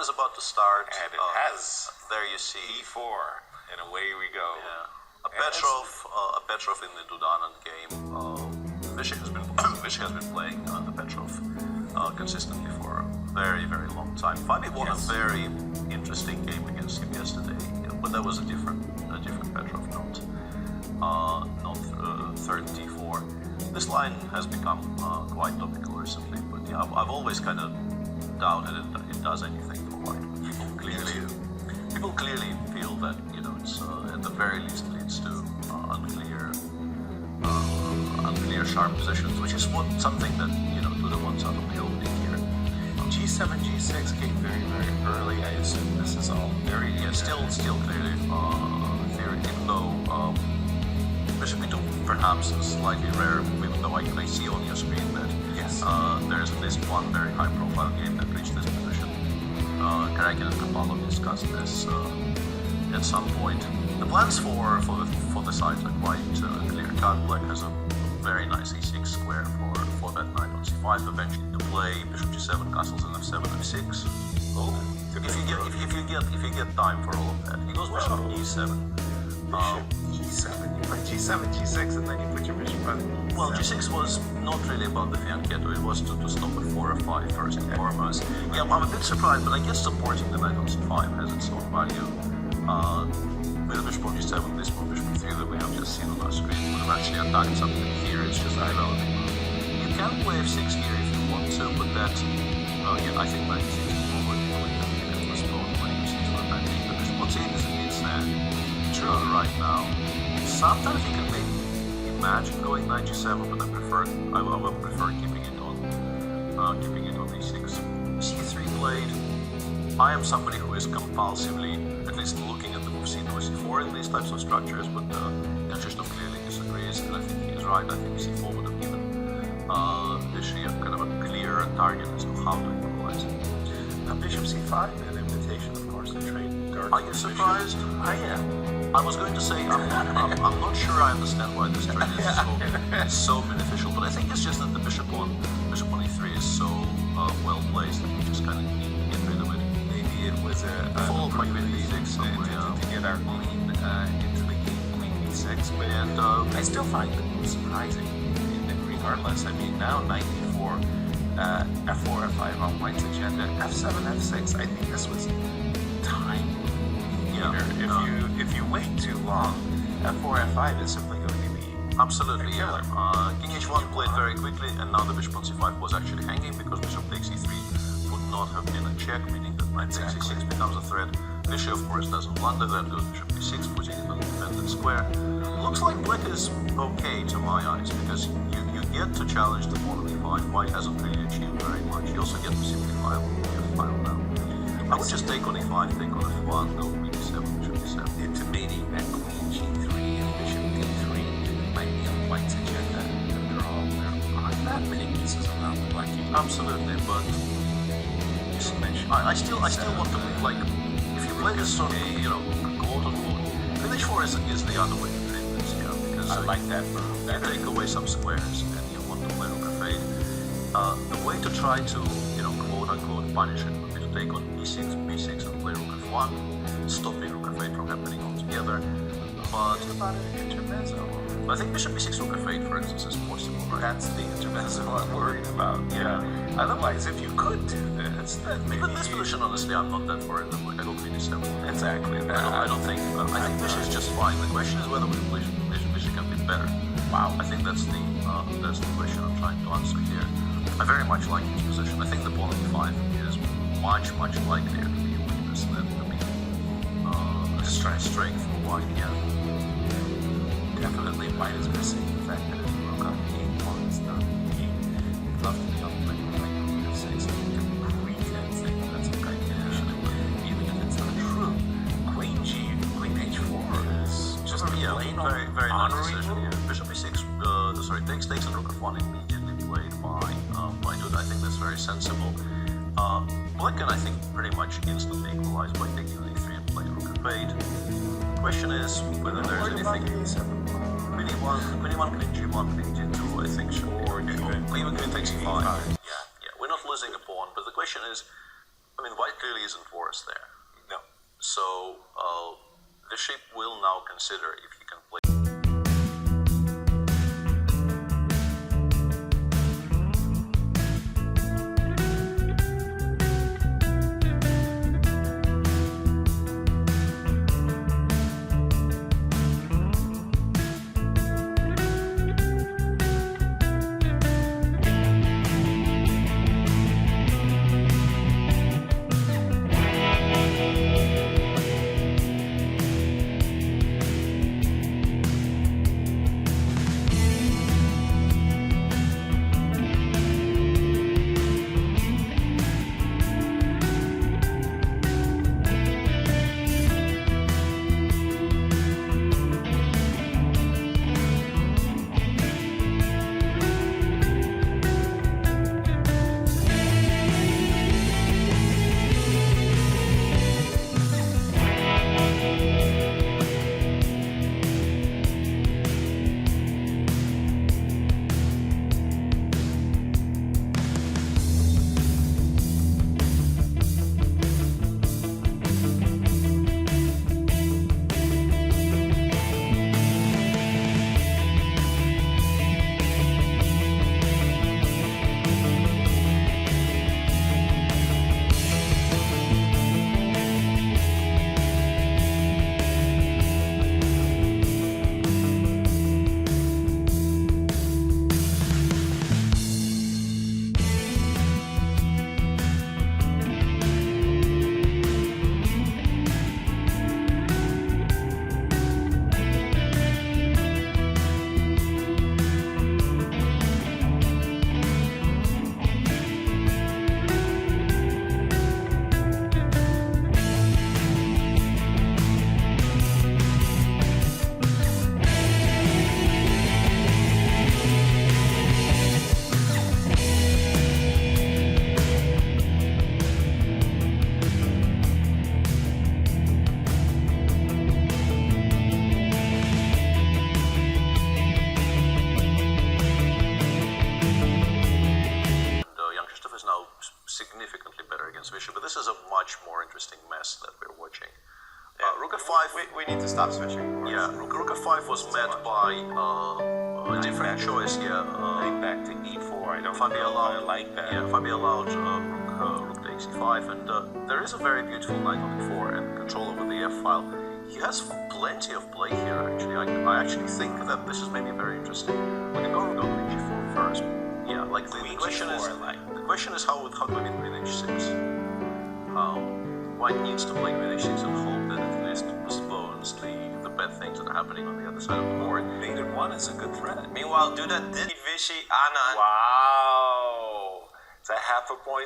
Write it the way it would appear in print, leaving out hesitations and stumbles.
is about to start. And it has there you see E4, and away we go. a Petrov in the Duda Anand game. Vishy has been playing the Petrov consistently for a very, very long time. Fabi won a very interesting game against him yesterday, but that was a different Petrov, not third T4. This line has become quite topical recently, but yeah, I've always kind of doubted it does anything for white. People clearly feel that it's at the very least leads to unclear sharp positions, which is something that Duda wants out of the opening here. G7, G6 came very, very early. I assume this is all very still clearly theory, even though Bishop E2 perhaps is slightly rare, even though I see on your screen that there is at least one very high-profile game that reached this position. Karakin and Kapalov discussed this at some point. The plans for the sides are quite clear-cut. Black has a very nice E6 square for that knight on C5, eventually to play Bishop G7, castles in F7, F6. Oh, if you get time for all of that, he goes Bishop E7. E7, you play G7, G6, and then you put your bishop on E7. Well, G6 was not really about the fianchetto, it was to stop at 4 or 5 first and foremost. Yeah, I'm a bit surprised, but I guess supporting the knight on C5 has its own value. With the bishop on G7, this one bishop E3 that we have just seen on our screen would have actually attacked something here, it's just developing. You can play F6 here if you want to, but that, I think knight E6 is more you can postpone when you see to attacking the bishop. What's is indeed sad. Right now. Sometimes you can maybe imagine going knight G7, but I would prefer keeping it on E6. C3 played. I am somebody who is compulsively at least looking at the move C2 or C4 in these types of structures, but Jan-Krzysztof clearly disagrees, and I think he's right. I think C4 would have given Vishy kind of a clear target as to how to equalize it. Bishop C5, an invitation, of course, to trade. Are you surprised? I am. I was going to say, I'm not sure I understand why this trade is so beneficial, but I think it's just that the bishop on E3 is so well placed that we just kind of need to get rid of it. Maybe it was a opportunity to get our queen into the game, queen E6, but I still find the move surprising, regardless. I mean, now knight E4, F4, F5 on white's agenda, F7, F6, I think this was time. If you wait too long, F4, F5 is simply going to be absolutely King H1 played very quickly, and now the bishop on C5 was actually hanging because bishop takes E3 would not have been a check, meaning that knight takes E6 becomes a threat. Vishy, of course, doesn't blunder that, goes bishop E6, putting it on the defended square. Looks like black is okay to my eyes because you get to challenge the pawn on E5. White hasn't really achieved very much. You also get to simplify on F5 now. I would just take on E5, take on F1, go queen E7, bishop E7. Intimating that queen G3 and bishop D3 might be on white's agenda. There aren't that many pieces around the black. Absolutely, but I still want to like if you play this sort of quote unquote, queen H4 is the other way to treat this, because I like that move. You take away some squares and you want to play rook F8. The way to try to quote unquote punish it would be to take on E6, B6 and play rook F1, stopping rook F8 from happening altogether. But about an intermezzo. I think bishop B6 rook F8, for instance, is possible, right? That's the intermezzo I'm worried about. Yeah. Otherwise, if you could do this, then maybe. Even this position, honestly, I'm not that worried about. I go queen E7. Exactly. I don't think. I think Vishy is just fine. The question is whether Vishy can be better. Wow. I think that's the question I'm trying to answer here. I very much like his position. I think the pawn on E5 is much likelier to be a weakness than to be a strength for white. Yeah. Definitely, white is missing the fact that if rook on E8, pawn is not E8. Love to be on queen F6. You can pretend that that's a good condition, even if it's not true. Queen H4 is just very nice decision here. Bishop E6, takes and rook F1 immediately played by Duda. I think that's very sensible. Black can, I think, pretty much instantly equalize by taking on E3 and playing rook F8. Question is whether there's anything. Queen E1, Queen G1, Queen G2, I think, or even Queen takes E5. Yeah, we're not losing a pawn, but the question is, I mean, white clearly isn't worse there. No. So the sheep will now consider if he can play. Significantly better against bishop, but this is a much more interesting mess that we're watching. Rook f5. We need to stop switching. Yeah, rook f5 was met by a different choice here. Back to e4. I don't Fabi allowed, like that. Yeah, Fabi allowed rook takes e5, and there is a very beautiful knight on e4 and control over the f file. He has plenty of play here. Actually, I actually think that this is maybe very interesting. We can go rook over e4 first. Yeah, like the question is. The question is how do we win queen h6? White needs to play queen h6 and hope that at least postpones the bad things that are happening on the other side of the board. Neither one is a good threat. Meanwhile, Duda did Viswanathan Anand. Wow. It's a half a point.